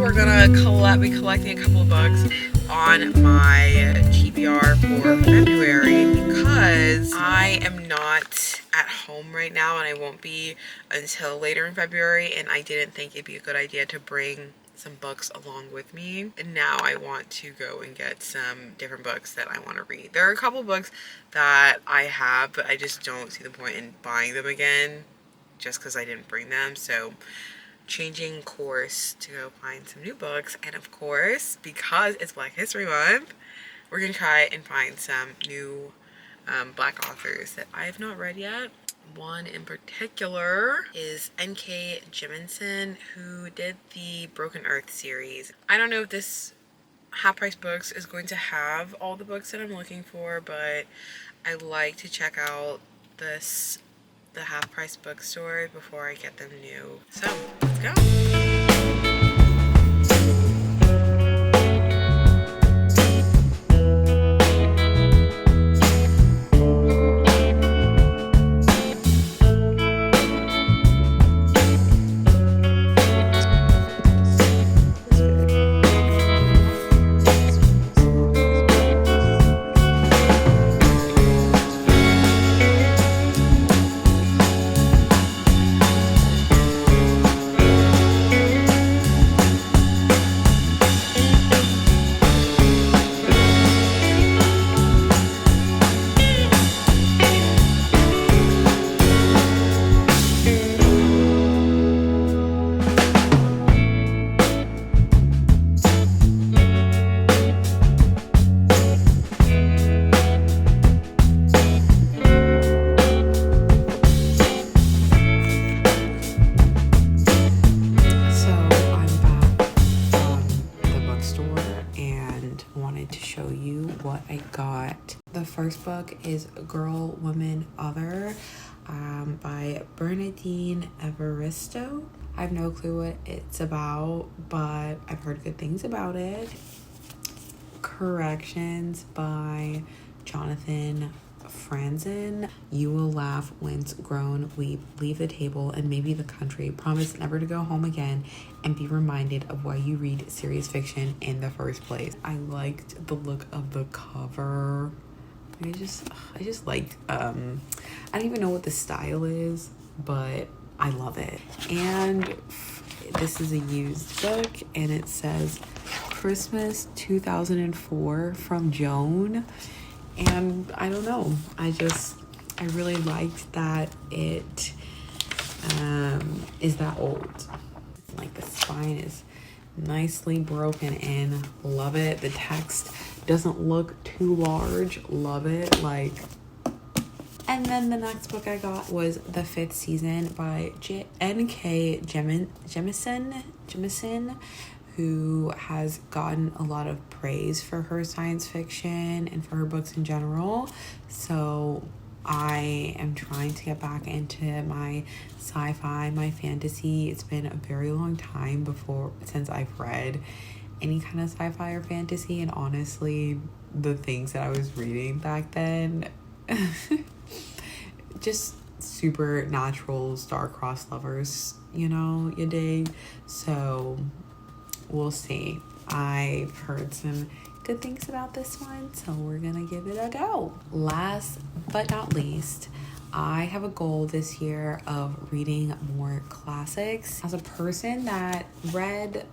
we're gonna be collecting a couple of books on my TBR for February because I am not at home right now and I won't be until later in February, and I didn't think it'd be a good idea to bring some books along with me. And now I want to go and get some different books that I want to read. There are a couple books that I have, but I just don't see the point in buying them again just because I didn't bring them. So changing course to go find some new books, and of course, because it's Black History Month, we're gonna try and find some new Black authors that I have not read yet. One in particular is N.K. Jemisin, who did the Broken Earth series. I don't know if this Half Price Books is going to have all the books that I'm looking for, but I like to check out the Half Price bookstore before I get them new. So let's go. The first book is Girl, Woman, Other by Bernadine Evaristo. I have no clue what it's about, but I've heard good things about it. Corrections by Jonathan Franzen. You will laugh once grown, weep, leave the table and maybe the country, promise never to go home again, and be reminded of why you read serious fiction in the first place. I liked the look of the cover. I just liked, I don't even know what the style is, but I love it. And this is a used book, and it says Christmas 2004 from Joan. And I don't know, I really liked that it is that old. Like the spine is nicely broken in. Love it. The text doesn't look too large. Love it. And then the next book I got was The Fifth Season by N.K. Jemisin, who has gotten a lot of praise for her science fiction and for her books in general. So I am trying to get back into my sci-fi, my fantasy. It's been a very long time since I've read any kind of sci-fi or fantasy, and honestly, the things that I was reading back then, just supernatural star-crossed lovers, you dig? So we'll see. I've heard some good things about this one, so we're gonna give it a go. Last but not least, I have a goal this year of reading more classics. As a person that read,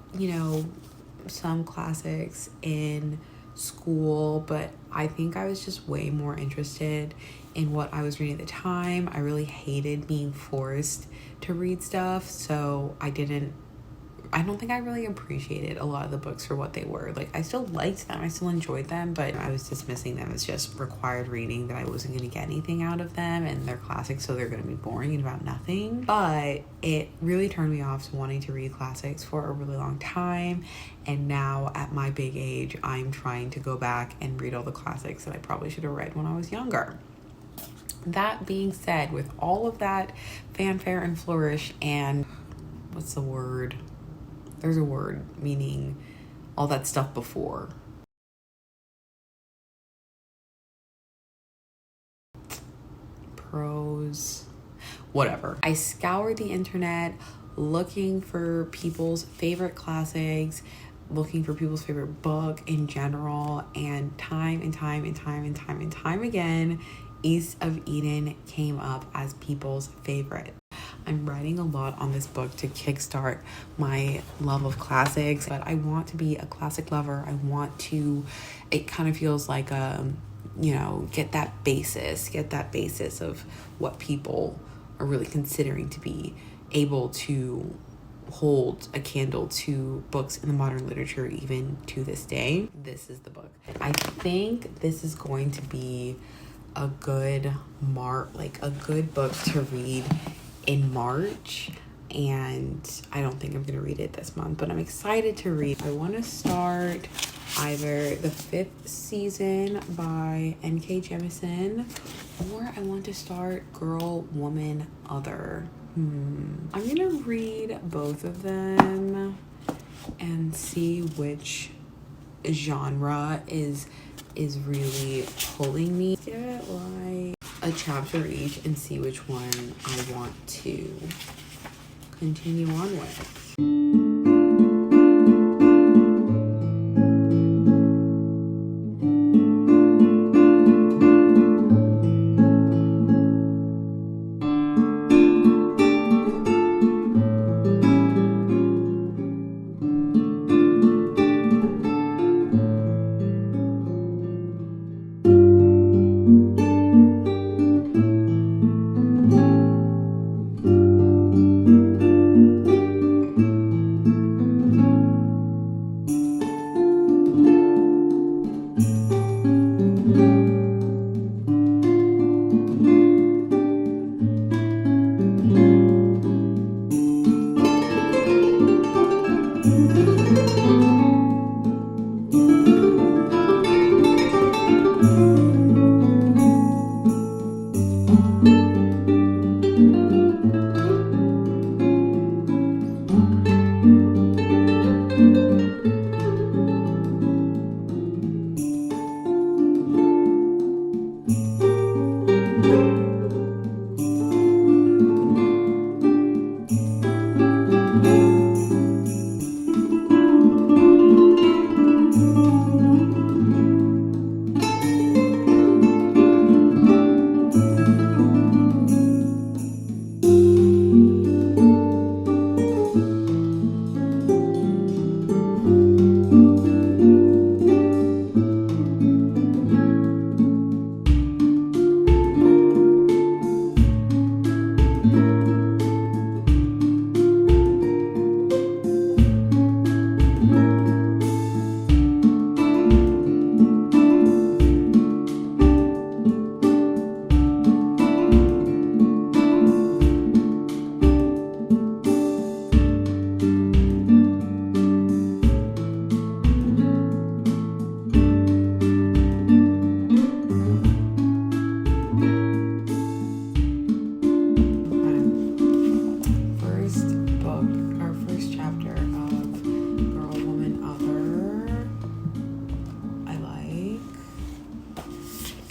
some classics in school, but I think I was just way more interested in what I was reading at the time. I really hated being forced to read stuff, so I don't think I really appreciated a lot of the books for what they were. I still liked them, I still enjoyed them, but I was dismissing them as just required reading, that I wasn't going to get anything out of them, and they're classics, so they're going to be boring and about nothing. But it really turned me off to wanting to read classics for a really long time, and now at my big age, I'm trying to go back and read all the classics that I probably should have read when I was younger. That being said, with all of that fanfare and flourish and what's the word? There's a word meaning all that stuff before. Prose. Whatever. I scoured the internet looking for people's favorite classics, looking for people's favorite book in general, and time again, East of Eden came up as people's favorite. I'm writing a lot on this book to kickstart my love of classics, but I want to be a classic lover. I want to, it kind of feels like get that basis of what people are really considering to be able to hold a candle to books in the modern literature even to this day. This is the book. I think this is going to be a good book to read in March, and I don't think I'm gonna read it this month, but I'm excited to read. I want to start either the 5th season by N.K. Jemisin, or I want to start Girl, Woman, Other. I'm gonna read both of them and see which genre is really pulling me. Get like a chapter each and see which one I want to continue on with.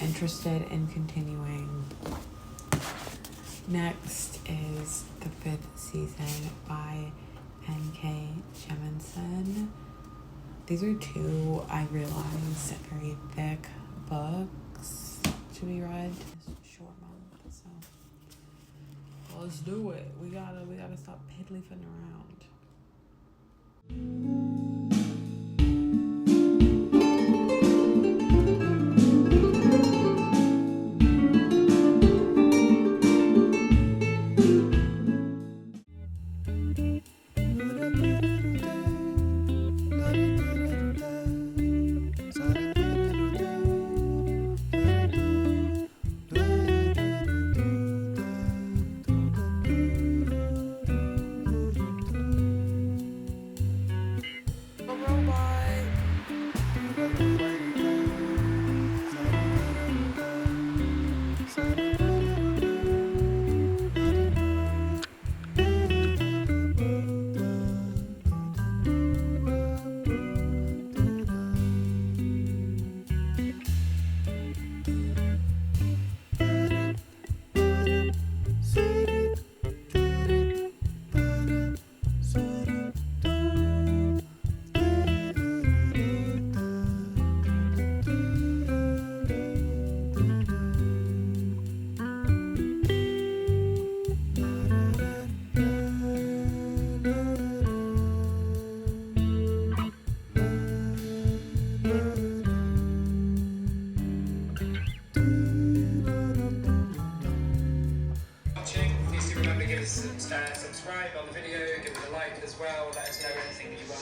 Interested in continuing. Next is the 5th season by N.K. Jemisin. These are two, I realize, very thick books to be read. It's a short month, so let's do it. We gotta stop piddly-fitting around.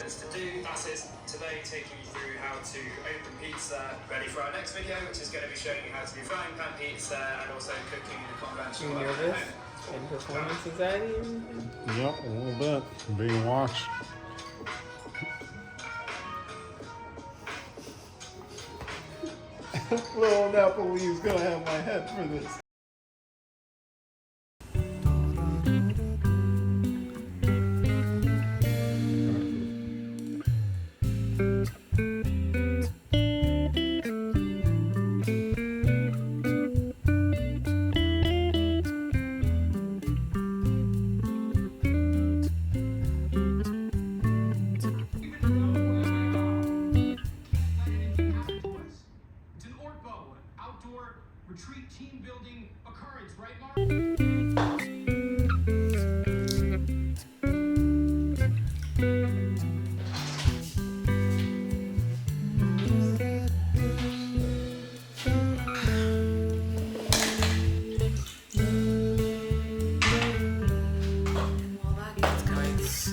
minutes to do. That's it today, taking you through how to open pizza. Ready for our next video, which is going to be showing you how to do frying pan pizza and also cooking in a conventional You way. nervous? And performance anxiety or anything? Yep, a little bit. Being watched. Little Napoli's gonna have my head for this. Retreat team building occurrence, right, Mark? Well, that gets guys.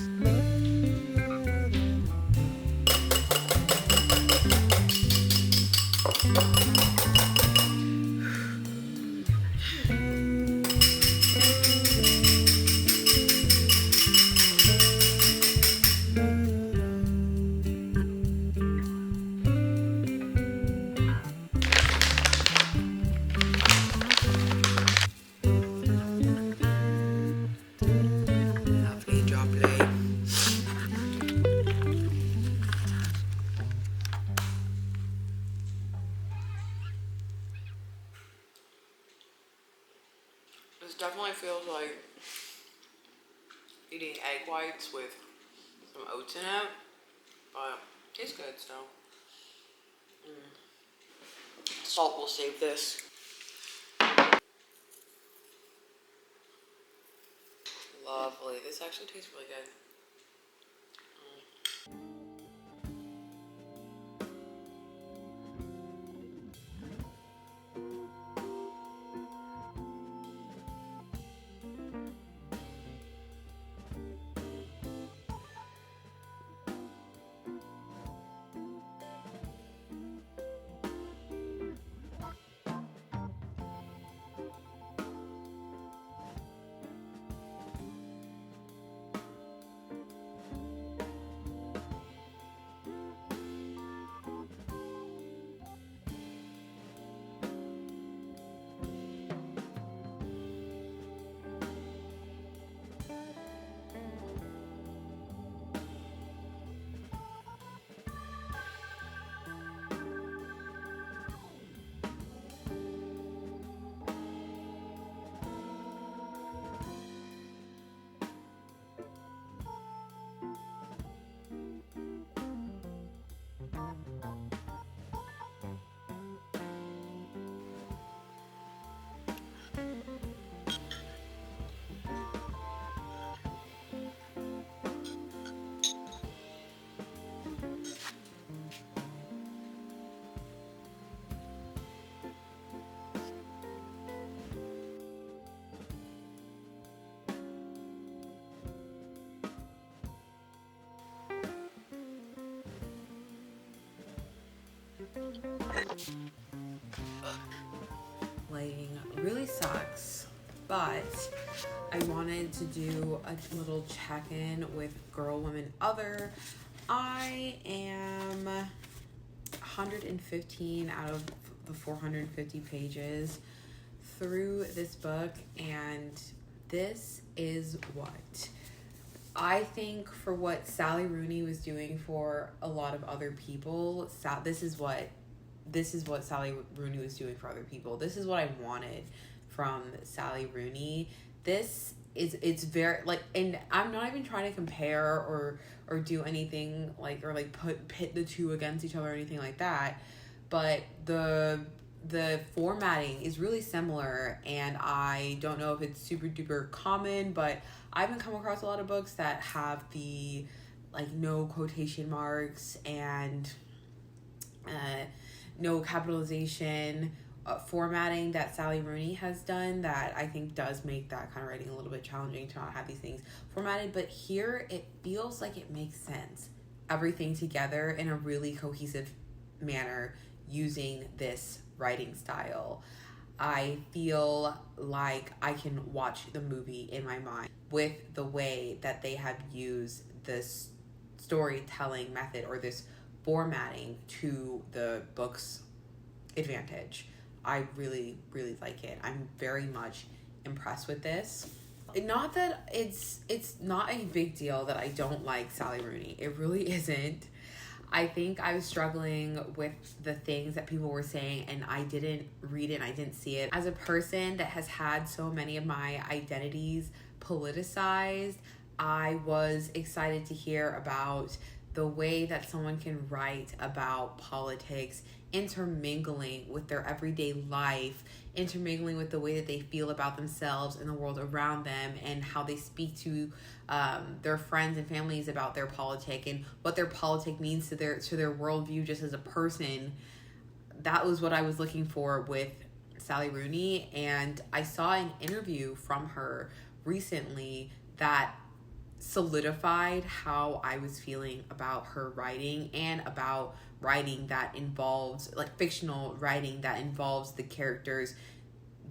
Lovely job, Lee. This definitely feels like eating egg whites with some oats in it, but it tastes good, so. Salt will save this. Lovely. This actually tastes really good. Lighting really sucks, but I wanted to do a little check-in with Girl, Woman, Other. I am 115 out of the 450 pages through this book, and this is what I think for what Sally Rooney was doing for a lot of other people. This is what Sally Rooney was doing for other people. This is what I wanted from Sally Rooney. It's very like, and I'm not even trying to compare or do anything like, or like pit the two against each other or anything like that, but the formatting is really similar, and I don't know if it's super duper common, but I haven't come across a lot of books that have the like no quotation marks and no capitalization formatting that Sally Rooney has done, that I think does make that kind of writing a little bit challenging to not have these things formatted. But here it feels like it makes sense. everything together in a really cohesive manner using this writing style. I feel like I can watch the movie in my mind with the way that they have used this storytelling method or this formatting to the book's advantage. I really, really like it. I'm very much impressed with this. Not that it's not a big deal that I don't like Sally Rooney. It really isn't. I think I was struggling with the things that people were saying, and I didn't read it and I didn't see it. As a person that has had so many of my identities politicized, I was excited to hear about the way that someone can write about politics intermingling with their everyday life, intermingling with the way that they feel about themselves and the world around them, and how they speak to their friends and families about their politic and what their politic means to their worldview just as a person. That was what I was looking for with Sally Rooney, and I saw an interview from her recently that solidified how I was feeling about her writing and about writing that involves, like, fictional writing that involves the characters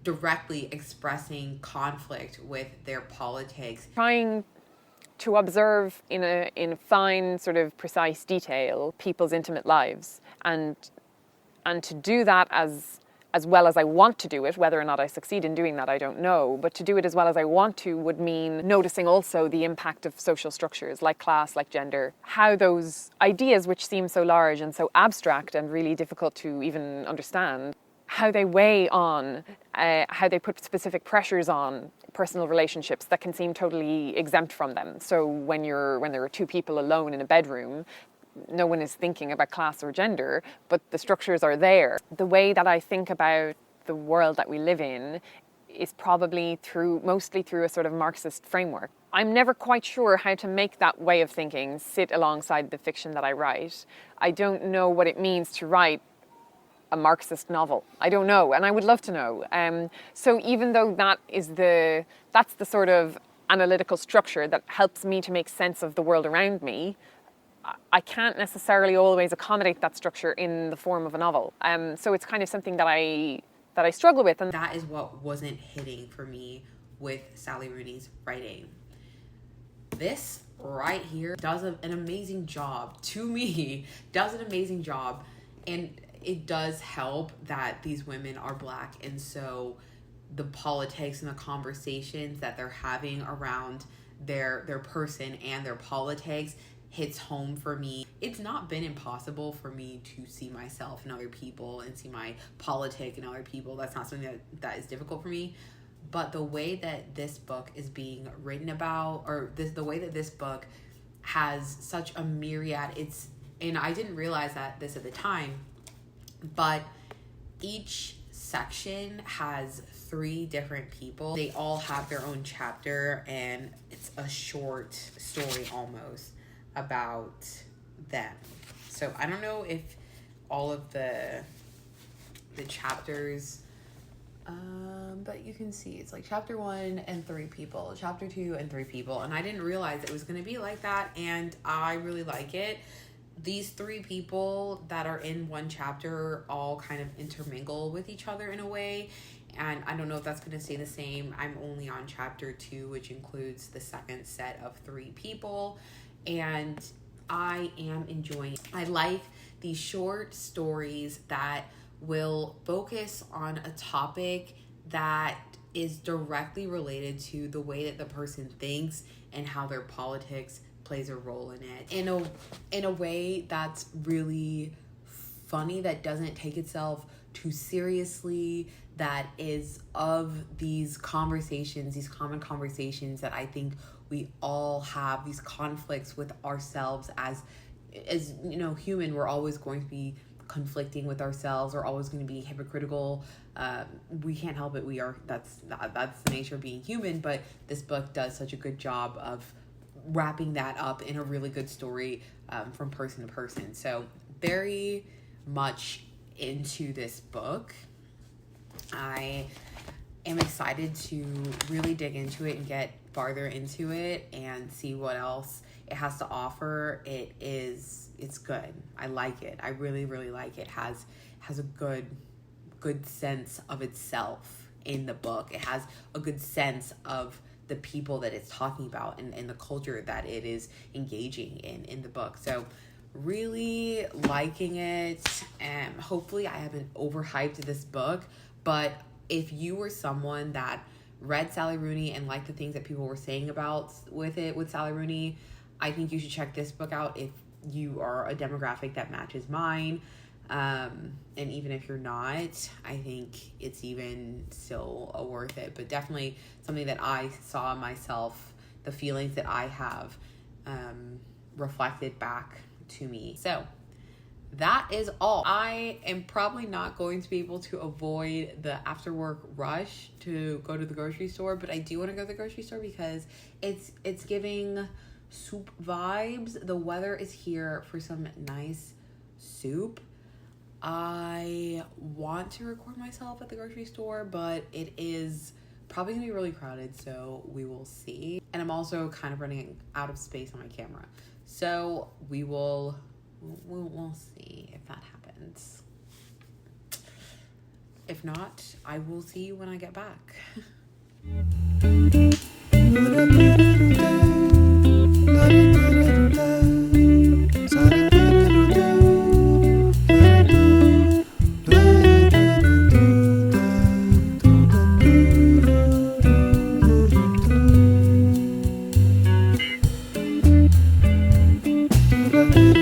directly expressing conflict with their politics. Trying to observe in a fine, sort of precise detail people's intimate lives, and to do that as well as I want to do it. Whether or not I succeed in doing that, I don't know. But to do it as well as I want to would mean noticing also the impact of social structures like class, like gender, how those ideas, which seem so large and so abstract and really difficult to even understand, how they weigh on, how they put specific pressures on personal relationships that can seem totally exempt from them. So when there are two people alone in a bedroom, no one is thinking about class or gender, but the structures are there. The way that I think about the world that we live in is probably mostly through a sort of Marxist framework. I'm never quite sure how to make that way of thinking sit alongside the fiction that I write. I don't know what it means to write a Marxist novel. I don't know, and I would love to know. So even though that's the sort of analytical structure that helps me to make sense of the world around me, I can't necessarily always accommodate that structure in the form of a novel. So it's kind of something that I struggle with. And that is what wasn't hitting for me with Sally Rooney's writing. This right here does an amazing job, to me, and it does help that these women are Black, and so the politics and the conversations that they're having around their person and their politics hits home for me. It's not been impossible for me to see myself in other people and see my politic in other people. That's not something that is difficult for me. But the way that this book is being written about, the way that this book has such a myriad, and I didn't realize this at the time, but each section has 3 different people. They all have their own chapter, and it's a short story almost about them. So I don't know if all of the chapters, but you can see it's like chapter 1 and 3 people, chapter 2 and 3 people, and I didn't realize it was going to be like that, and I really like it. These 3 people that are in one chapter all kind of intermingle with each other in a way, and I don't know if that's going to stay the same. I'm only on chapter 2, which includes the second set of 3 people, and I am enjoying it. I like these short stories that will focus on a topic that is directly related to the way that the person thinks and how their politics plays a role in it, in a way that's really funny, that doesn't take itself too seriously, that is of these conversations, these common conversations that I think we all have, these conflicts with ourselves as you know, human. We're always going to be conflicting with ourselves. We're always going to be hypocritical. We can't help it. That's the nature of being human. But this book does such a good job of wrapping that up in a really good story, from person to person. So very much into this book. I am excited to really dig into it and get farther into it and see what else it has to offer, it's good. I like it. I really, really like it. Has a good sense of itself in the book. It has a good sense of the people that it's talking about and the culture that it is engaging in the book. So really liking it. And hopefully I haven't overhyped this book, but if you were someone that read Sally Rooney and liked the things that people were saying about with Sally Rooney, I think you should check this book out if you are a demographic that matches mine. And even if you're not, I think it's even still worth it. But definitely something that I saw myself, the feelings that I have reflected back to me. So that is all. I am probably not going to be able to avoid the after work rush to go to the grocery store, but I do want to go to the grocery store because it's giving soup vibes. The weather is here for some nice soup. I want to record myself at the grocery store, but it is probably gonna be really crowded, so we will see. And I'm also kind of running out of space on my camera, so we'll see if that happens. If not, I will see you when I get back. Thank you.